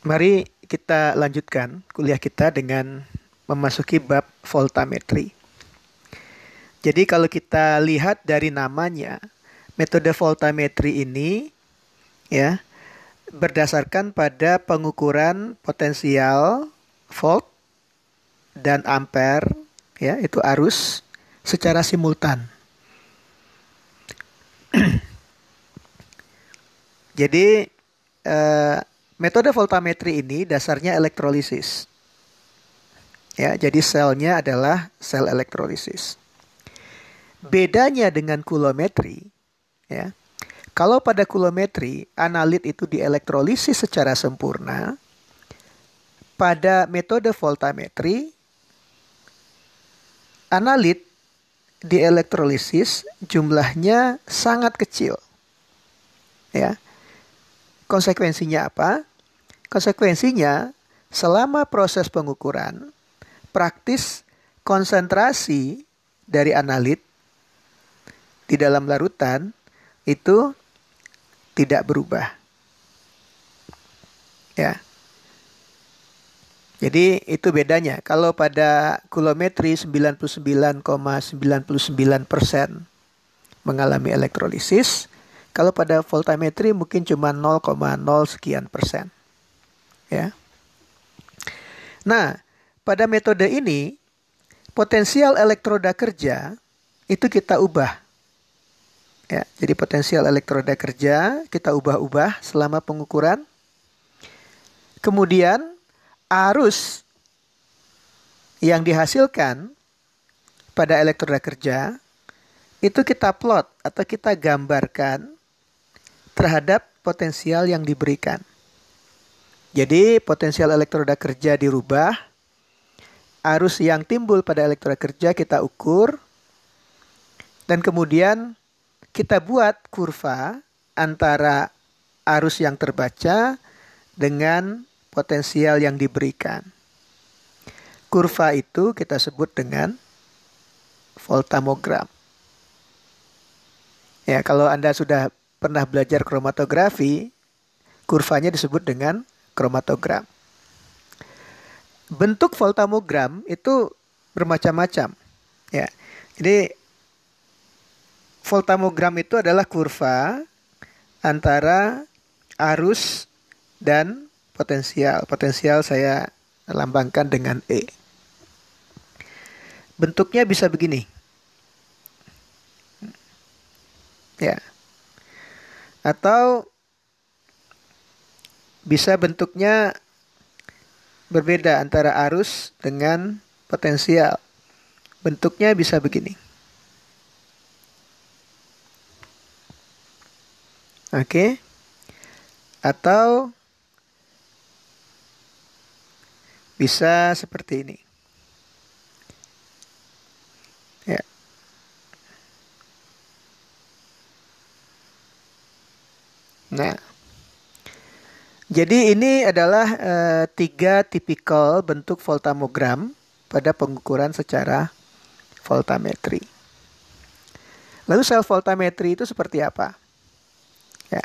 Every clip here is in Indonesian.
Mari kita lanjutkan kuliah kita dengan memasuki bab voltametri. Jadi kalau kita lihat dari namanya, metode voltametri ini ya berdasarkan pada pengukuran potensial volt dan ampere, ya itu arus secara simultan. Jadi metode voltametri ini dasarnya elektrolisis. Ya, jadi selnya adalah sel elektrolisis. Bedanya dengan kulometri, ya. Kalau pada kulometri analit itu dielektrolisis secara sempurna, pada metode voltametri analit dielektrolisis jumlahnya sangat kecil. Ya. Konsekuensinya apa? Konsekuensinya selama proses pengukuran praktis konsentrasi dari analit di dalam larutan itu tidak berubah. Ya. Jadi itu bedanya. Kalau pada kulometri 99,99% mengalami elektrolisis, kalau pada voltametri mungkin cuma 0,0 sekian persen. Ya. Nah, pada metode ini potensial elektroda kerja itu kita ubah. Ya, jadi potensial elektroda kerja kita ubah-ubah selama pengukuran. Kemudian arus yang dihasilkan pada elektroda kerja itu kita plot atau kita gambarkan terhadap potensial yang diberikan. Jadi potensial elektroda kerja dirubah, arus yang timbul pada elektroda kerja kita ukur, dan kemudian kita buat kurva antara arus yang terbaca dengan potensial yang diberikan. Kurva itu kita sebut dengan voltamogram. Ya, kalau Anda sudah pernah belajar kromatografi, kurvanya disebut dengan kromatogram. Bentuk voltamogram itu bermacam-macam. Ya, jadi voltamogram itu adalah kurva antara arus dan potensial. Potensial saya lambangkan dengan E. Bentuknya bisa begini. Ya. Atau bisa bentuknya berbeda antara arus dengan potensial. Bentuknya bisa begini. Oke. Atau bisa seperti ini. Ya. Nah, jadi ini adalah 3 tipikal bentuk voltamogram pada pengukuran secara voltametri. Lalu sel voltametri itu seperti apa? Ya.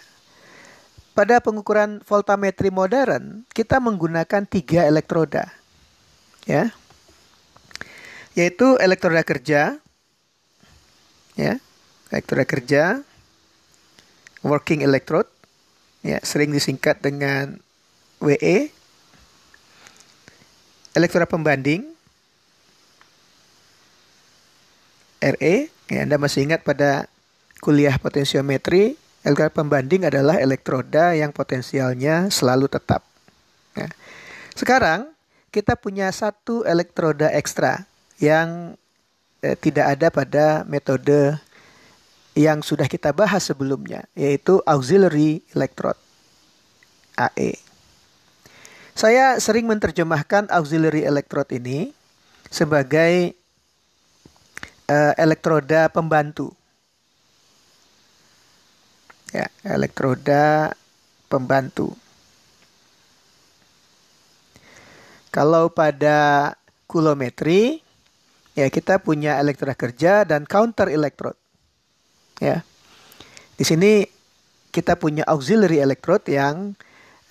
Pada pengukuran voltametri modern, kita menggunakan 3 elektroda. Ya. Yaitu elektroda kerja, ya, elektroda kerja, working electrode, ya, sering disingkat dengan WE. Elektroda pembanding, RE. Ya, Anda masih ingat pada kuliah potensiometri, elektroda pembanding adalah elektroda yang potensialnya selalu tetap. Ya. Sekarang kita punya satu elektroda ekstra yang tidak ada pada metode yang sudah kita bahas sebelumnya, yaitu auxiliary electrode, AE. Saya sering menerjemahkan auxiliary electrode ini sebagai elektroda pembantu. Ya, elektroda pembantu. Kalau pada kulometri, ya kita punya elektroda kerja dan counter electrode. Ya. Di sini kita punya auxiliary electrode yang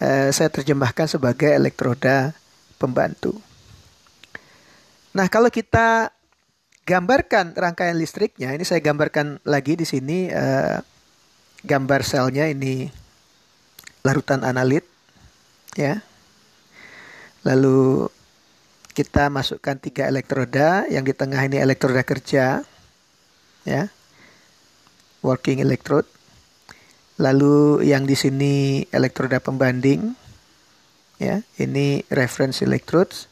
saya terjemahkan sebagai elektroda pembantu. Nah, kalau kita gambarkan rangkaian listriknya, ini saya gambarkan lagi di sini gambar selnya, ini larutan analit, ya. Lalu kita masukkan 3 elektroda, yang di tengah ini elektroda kerja, ya, working electrode. Lalu yang di sini elektroda pembanding, ya, ini reference electrodes.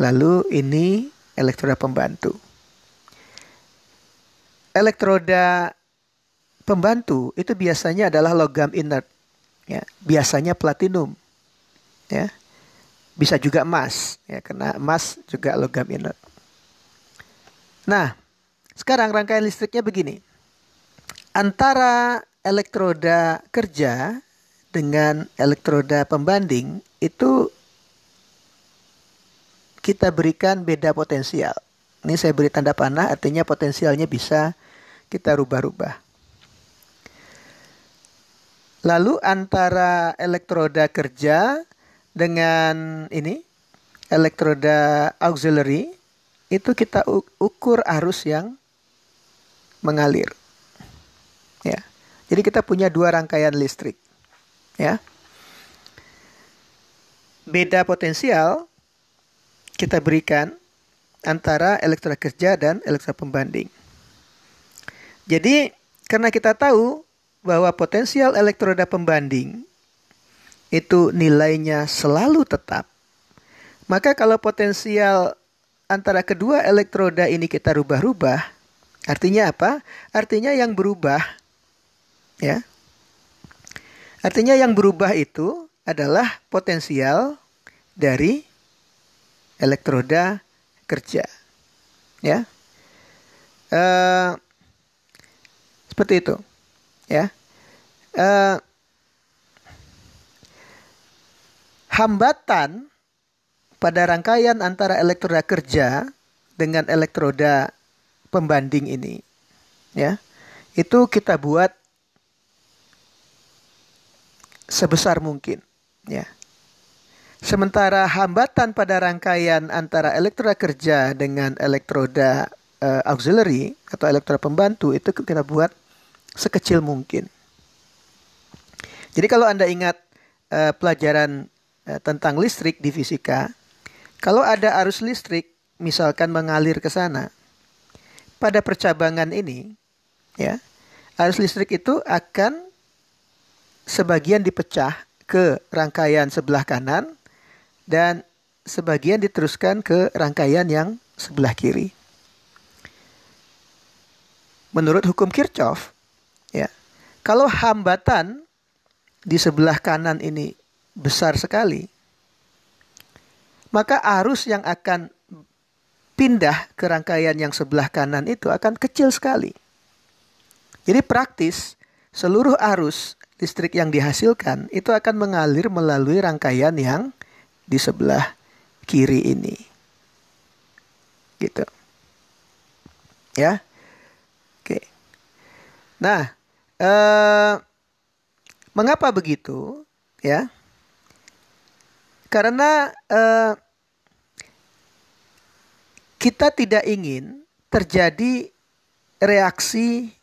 Lalu ini elektroda pembantu. Elektroda pembantu itu biasanya adalah logam inert, ya, biasanya platinum, ya, bisa juga emas, ya, karena emas juga logam inert. Nah, sekarang rangkaian listriknya begini. Antara elektroda kerja dengan elektroda pembanding itu kita berikan beda potensial. Ini saya beri tanda panah, artinya potensialnya bisa kita rubah-rubah. Lalu antara elektroda kerja dengan ini elektroda auxiliary itu kita ukur arus yang mengalir. Ya. Jadi kita punya 2 rangkaian listrik, ya. Beda potensial kita berikan antara elektroda kerja dan elektroda pembanding. Jadi karena kita tahu bahwa potensial elektroda pembanding itu nilainya selalu tetap, maka kalau potensial antara kedua elektroda ini kita rubah-rubah, artinya apa? Artinya yang berubah, ya. Artinya yang berubah itu adalah potensial dari elektroda kerja, ya. Seperti itu, ya. Hambatan pada rangkaian antara elektroda kerja dengan elektroda pembanding ini, ya, itu kita buat sebesar mungkin, ya. Sementara hambatan pada rangkaian antara elektroda kerja dengan elektroda auxiliary atau elektroda pembantu itu kita buat sekecil mungkin. Jadi kalau Anda ingat pelajaran tentang listrik di fisika, kalau ada arus listrik misalkan mengalir ke sana, pada percabangan ini, ya, arus listrik itu akan sebagian dipecah ke rangkaian sebelah kanan dan sebagian diteruskan ke rangkaian yang sebelah kiri. Menurut hukum Kirchhoff, ya, kalau hambatan di sebelah kanan ini besar sekali, maka arus yang akan pindah ke rangkaian yang sebelah kanan itu akan kecil sekali. Jadi praktis, seluruh arus listrik yang dihasilkan itu akan mengalir melalui rangkaian yang di sebelah kiri ini. Gitu. Ya. Oke. Nah, mengapa begitu? Ya. Karena kita tidak ingin terjadi reaksi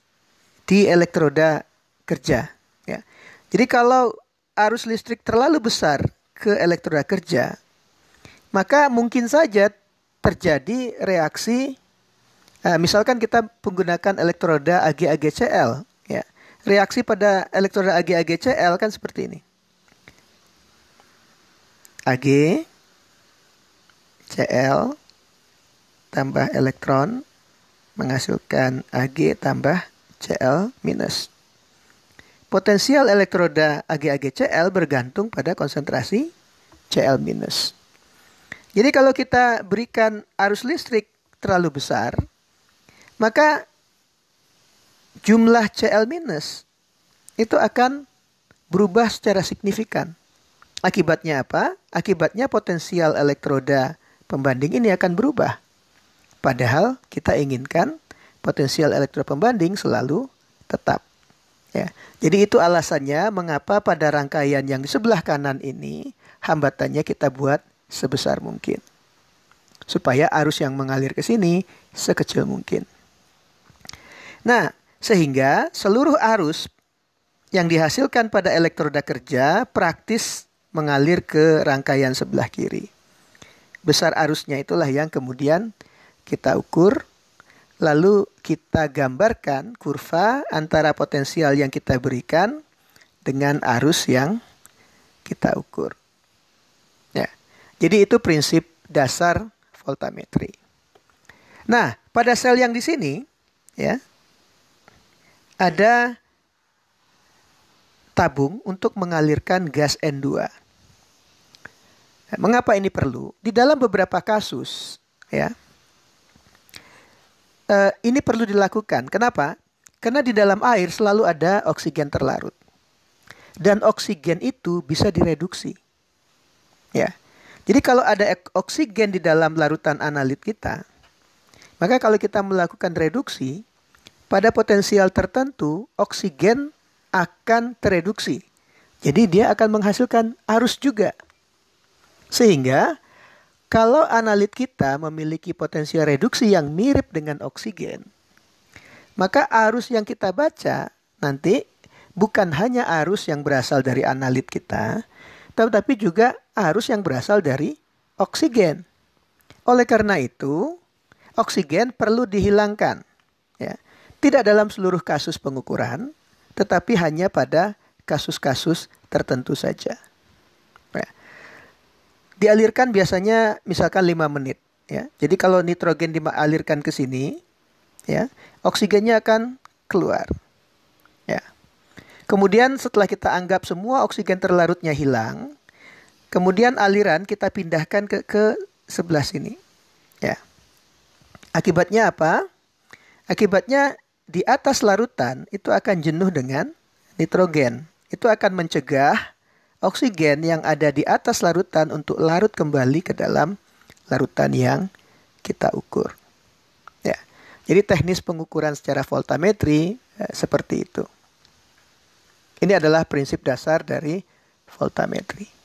di elektroda kerja. Ya. Jadi kalau arus listrik terlalu besar ke elektroda kerja, maka mungkin saja terjadi reaksi. Misalkan kita menggunakan elektroda Ag-Ag-Cl, ya. Reaksi pada elektroda Ag-Ag-Cl kan seperti ini. Ag, Cl tambah elektron menghasilkan Ag tambah Cl minus. Potensial elektroda Ag-Ag-Cl bergantung pada konsentrasi Cl minus. Jadi kalau kita berikan arus listrik terlalu besar, maka jumlah Cl minus itu akan berubah secara signifikan. Akibatnya apa? Akibatnya potensial elektroda pembanding ini akan berubah. Padahal kita inginkan potensial elektroda pembanding selalu tetap. Ya. Jadi itu alasannya mengapa pada rangkaian yang di sebelah kanan ini hambatannya kita buat sebesar mungkin. Supaya arus yang mengalir ke sini sekecil mungkin. Nah, sehingga seluruh arus yang dihasilkan pada elektroda kerja praktis mengalir ke rangkaian sebelah kiri. Besar arusnya itulah yang kemudian kita ukur, lalu kita gambarkan kurva antara potensial yang kita berikan dengan arus yang kita ukur. Ya. Jadi itu prinsip dasar voltametri. Nah, pada sel yang di sini ya ada tabung untuk mengalirkan gas N2. Nah, mengapa ini perlu? Di dalam beberapa kasus ya ini perlu dilakukan. Kenapa? Karena di dalam air selalu ada oksigen terlarut. Dan oksigen itu bisa direduksi. Ya. Jadi kalau ada oksigen di dalam larutan analit kita, maka kalau kita melakukan reduksi, pada potensial tertentu oksigen akan tereduksi. Jadi dia akan menghasilkan arus juga. Sehingga kalau analit kita memiliki potensial reduksi yang mirip dengan oksigen, maka arus yang kita baca nanti bukan hanya arus yang berasal dari analit kita, tetapi juga arus yang berasal dari oksigen. Oleh karena itu, oksigen perlu dihilangkan. Ya. Tidak dalam seluruh kasus pengukuran, tetapi hanya pada kasus-kasus tertentu saja. Ya. Dialirkan biasanya misalkan 5 menit. Ya. Jadi kalau nitrogen dialirkan ke sini, ya, oksigennya akan keluar. Ya. Kemudian setelah kita anggap semua oksigen terlarutnya hilang, kemudian aliran kita pindahkan ke sebelah sini. Ya. Akibatnya apa? Akibatnya di atas larutan itu akan jenuh dengan nitrogen. Itu akan mencegah oksigen yang ada di atas larutan untuk larut kembali ke dalam larutan yang kita ukur. Ya. Jadi teknis pengukuran secara voltametri seperti itu. Ini adalah prinsip dasar dari voltametri.